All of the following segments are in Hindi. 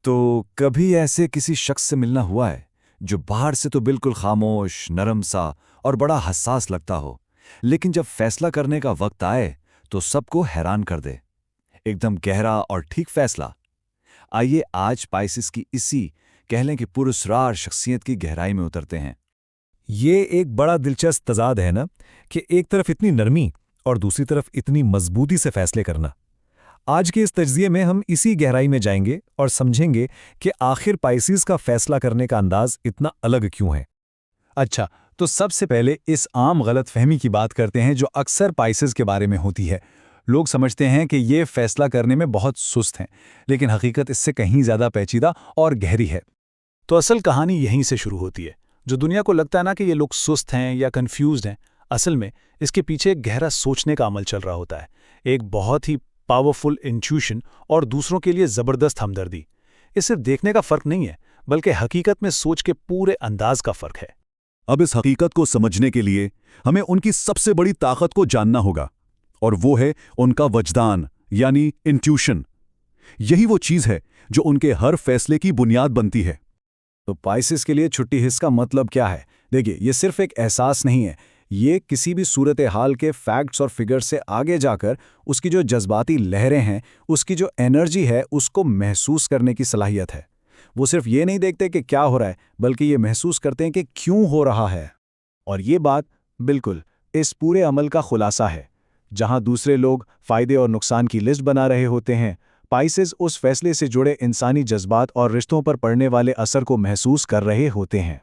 तो कभी ऐसे किसी शख्स से मिलना हुआ है जो बाहर से तो बिल्कुल खामोश, नरम सा और बड़ा हसास लगता हो, लेकिन जब फैसला करने का वक्त आए तो सबको हैरान कर दे। एकदम गहरा और ठीक फैसला। आइए आज स्पाइसेस की इसी कह लें कि पुरस्कार शख्सियत की गहराई में उतरते हैं। ये एक बड़ा दिलचस्प तजाद है ना, कि एक तरफ इतनी नरमी और दूसरी तरफ इतनी मजबूती से फैसले करना। आज के इस तज्जिए में हम इसी गहराई में जाएंगे और समझेंगे कि आखिर पाइसेस का फैसला करने का अंदाज इतना अलग क्यों है। अच्छा, तो सबसे पहले इस आम गलतफहमी की बात करते हैं जो अक्सर पाइसेस के बारे में होती है। लोग समझते हैं कि ये फैसला करने में बहुत सुस्त हैं, लेकिन हकीकत इससे कहीं ज़्यादा पेचीदा और गहरी है। तो असल कहानी यहीं से शुरू होती है। जो दुनिया को लगता है ना कि ये लोग सुस्त हैं या कंफ्यूज्ड हैं, असल में इसके पीछे एक गहरा सोचने का अमल चल रहा होता है। एक बहुत ही पावरफुल इंट्यूशन और दूसरों के लिए ज़बरदस्त हमदर्दी। ये सिर्फ देखने का फ़र्क नहीं है, बल्कि हकीकत में सोच के पूरे अंदाज का फ़र्क है। अब इस हकीकत को समझने के लिए हमें उनकी सबसे बड़ी ताकत को जानना होगा, और वो है उनका वजदान, यानी इंट्यूशन। यही वो चीज़ है जो उनके हर फैसले की बुनियाद बनती है। तो पाइसेस के लिए छुट्टी हिस्स का मतलब क्या है? देखिए, ये सिर्फ एक एहसास नहीं है। ये किसी भी सूरत हाल के फैक्ट्स और फिगर्स से आगे जाकर उसकी जो जज्बाती लहरें हैं, उसकी जो एनर्जी है, उसको महसूस करने की सलाहियत है। वो सिर्फ ये नहीं देखते कि क्या हो रहा है, बल्कि ये महसूस करते हैं कि क्यों हो रहा है। और ये बात बिल्कुल इस पूरे अमल का खुलासा है। जहां दूसरे लोग फ़ायदे और नुकसान की लिस्ट बना रहे होते हैं, पाइसेस उस फैसले से जुड़े इंसानी जज्बात और रिश्तों पर पड़ने वाले असर को महसूस कर रहे होते हैं।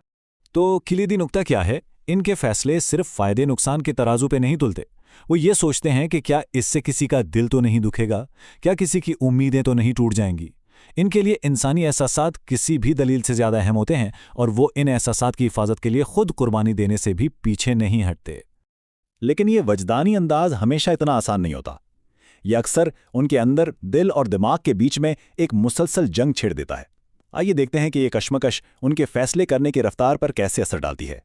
तो किलीदी नुक्ता क्या है? इनके फैसले सिर्फ फायदे नुकसान के तराजू पे नहीं तुलते। वो ये सोचते हैं कि क्या इससे किसी का दिल तो नहीं दुखेगा, क्या किसी की उम्मीदें तो नहीं टूट जाएंगी। इनके लिए इंसानी एहसासात किसी भी दलील से ज़्यादा अहम होते हैं, और वो इन एहसासात की हिफाजत के लिए खुद कुर्बानी देने से भी पीछे नहीं हटते। लेकिन ये वजदानी अंदाज हमेशा इतना आसान नहीं होता। ये अक्सर उनके अंदर दिल और दिमाग के बीच में एक मुसलसल जंग छेड़ देता है। आइए देखते हैं कि ये कश्मकश उनके फैसले करने की रफ्तार पर कैसे असर डालती है।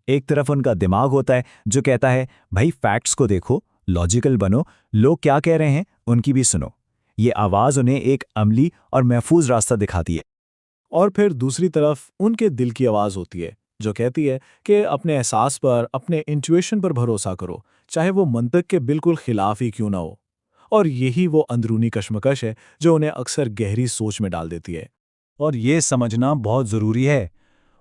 एक तरफ उनका दिमाग होता है जो कहता है, भाई फैक्ट्स को देखो, लॉजिकल बनो, लोग क्या कह रहे हैं उनकी भी सुनो। ये आवाज़ उन्हें एक अमली और महफूज रास्ता दिखाती है। और फिर दूसरी तरफ उनके दिल की आवाज़ होती है जो कहती है कि अपने एहसास पर, अपने इंट्यूशन पर भरोसा करो, चाहे वो मंतक के बिल्कुल खिलाफ ही क्यों ना हो। और यही वो अंदरूनी कश्मकश है जो उन्हें अक्सर गहरी सोच में डाल देती है। और ये समझना बहुत ज़रूरी है,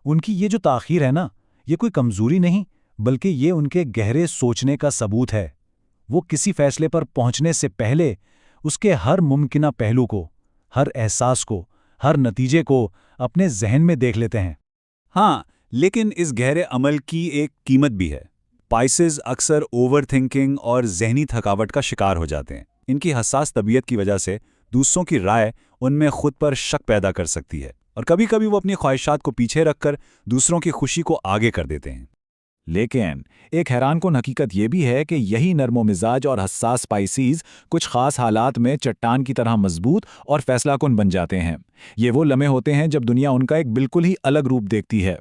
उनकी ये जो ताख़ीर है ना, ये कोई कमज़ोरी नहीं, बल्कि ये उनके गहरे सोचने का सबूत है। वो किसी फैसले पर पहुंचने से पहले उसके हर मुमकिना पहलू को, हर एहसास को, हर नतीजे को अपने जहन में देख लेते हैं। हाँ, लेकिन इस गहरे अमल की एक कीमत भी है। पाइसेस अक्सर ओवर थिंकिंग और जहनी थकावट का शिकार हो जाते हैं। इनकी हसास तबीयत की वजह से दूसरों की राय उनमें खुद पर शक पैदा कर सकती है, और कभी-कभी वो अपनी ख्वाहिशात को पीछे रखकर दूसरों की खुशी को आगे कर देते हैं। लेकिन एक हैरानकुन हकीकत यह भी है कि यही नर्मो मिजाज और हसास पाइसीज कुछ खास हालात में चट्टान की तरह मजबूत और फैसलाकुन बन जाते हैं। ये वो लम्हे होते हैं जब दुनिया उनका एक बिल्कुल ही अलग रूप देखती है।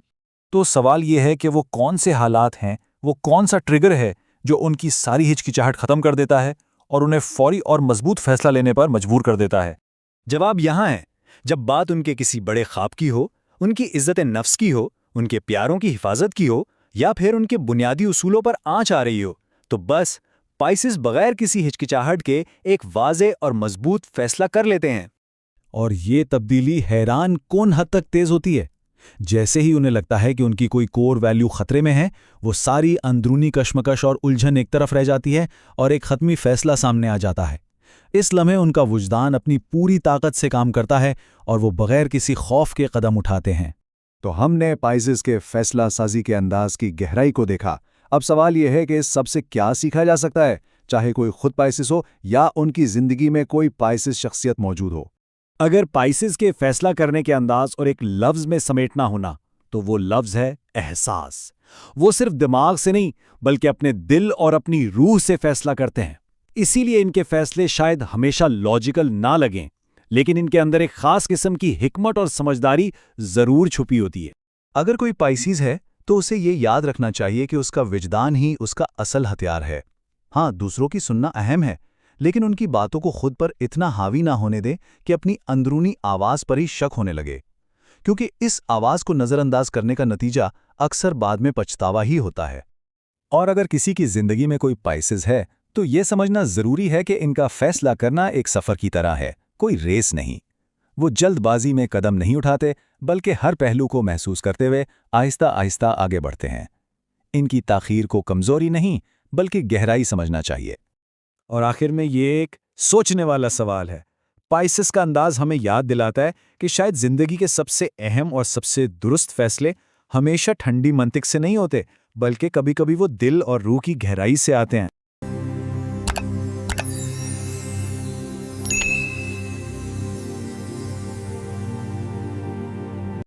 तो सवाल यह है कि वो कौन से हालात हैं, वो कौन सा ट्रिगर है जो उनकी सारी हिचकिचाहट खत्म कर देता है और उन्हें फौरी और मजबूत फैसला लेने पर मजबूर कर देता है। जवाब यहाँ है, जब बात उनके किसी बड़े ख्वाब की हो, उनकी इज्जत नफ्स की हो, उनके प्यारों की हिफाजत की हो, या फिर उनके बुनियादी उसूलों पर आंच आ रही हो, तो बस पाइसेस बगैर किसी हिचकिचाहट के एक वाज़े और मजबूत फैसला कर लेते हैं। और ये तब्दीली हैरान कौन हद तक तेज होती है। जैसे ही उन्हें लगता है कि उनकी कोई कोर वैल्यू खतरे में है, वो सारी अंदरूनी कश्मकश और उलझन एक तरफ रह जाती है और एक खत्मी फैसला सामने आ जाता है। इस लम्हे उनका वुजदान अपनी पूरी ताकत से काम करता है और वो बगैर किसी खौफ के कदम उठाते हैं। तो हमने पाइसेस के फैसला साजी के अंदाज की गहराई को देखा। अब सवाल यह है कि इस सबसे क्या सीखा जा सकता है, चाहे कोई खुद पाइसेस हो या उनकी जिंदगी में कोई पाइसेस शख्सियत मौजूद हो। अगर पाइसेस के फैसला करने के अंदाज और एक लफ्ज में समेटना होना, तो वो लफ्ज है एहसास। वो सिर्फ दिमाग से नहीं, बल्कि अपने दिल और अपनी रूह से फैसला करते हैं। इसीलिए इनके फैसले शायद हमेशा लॉजिकल ना लगें, लेकिन इनके अंदर एक खास किस्म की हिकमत और समझदारी जरूर छुपी होती है। अगर कोई पाइसीज है तो उसे ये याद रखना चाहिए कि उसका विजदान ही उसका असल हथियार है। हाँ, दूसरों की सुनना अहम है, लेकिन उनकी बातों को खुद पर इतना हावी ना होने दें कि अपनी अंदरूनी आवाज़ पर ही शक होने लगे, क्योंकि इस आवाज़ को नज़रअंदाज करने का नतीजा अक्सर बाद में पछतावा ही होता है। और अगर किसी की जिंदगी में कोई पाइसेस है तो ये समझना जरूरी है कि इनका फैसला करना एक सफर की तरह है, कोई रेस नहीं। वो जल्दबाजी में कदम नहीं उठाते, बल्कि हर पहलू को महसूस करते हुए आहिस्ता आहिस्ता आगे बढ़ते हैं। इनकी ताखीर को कमजोरी नहीं बल्कि गहराई समझना चाहिए। और आखिर में ये एक सोचने वाला सवाल है। पाइसेस का अंदाज हमें याद दिलाता है कि शायद जिंदगी के सबसे अहम और सबसे दुरुस्त फैसले हमेशा ठंडी मंतिक से नहीं होते, बल्कि कभी-कभी वो दिल और रूह की गहराई से आते हैं।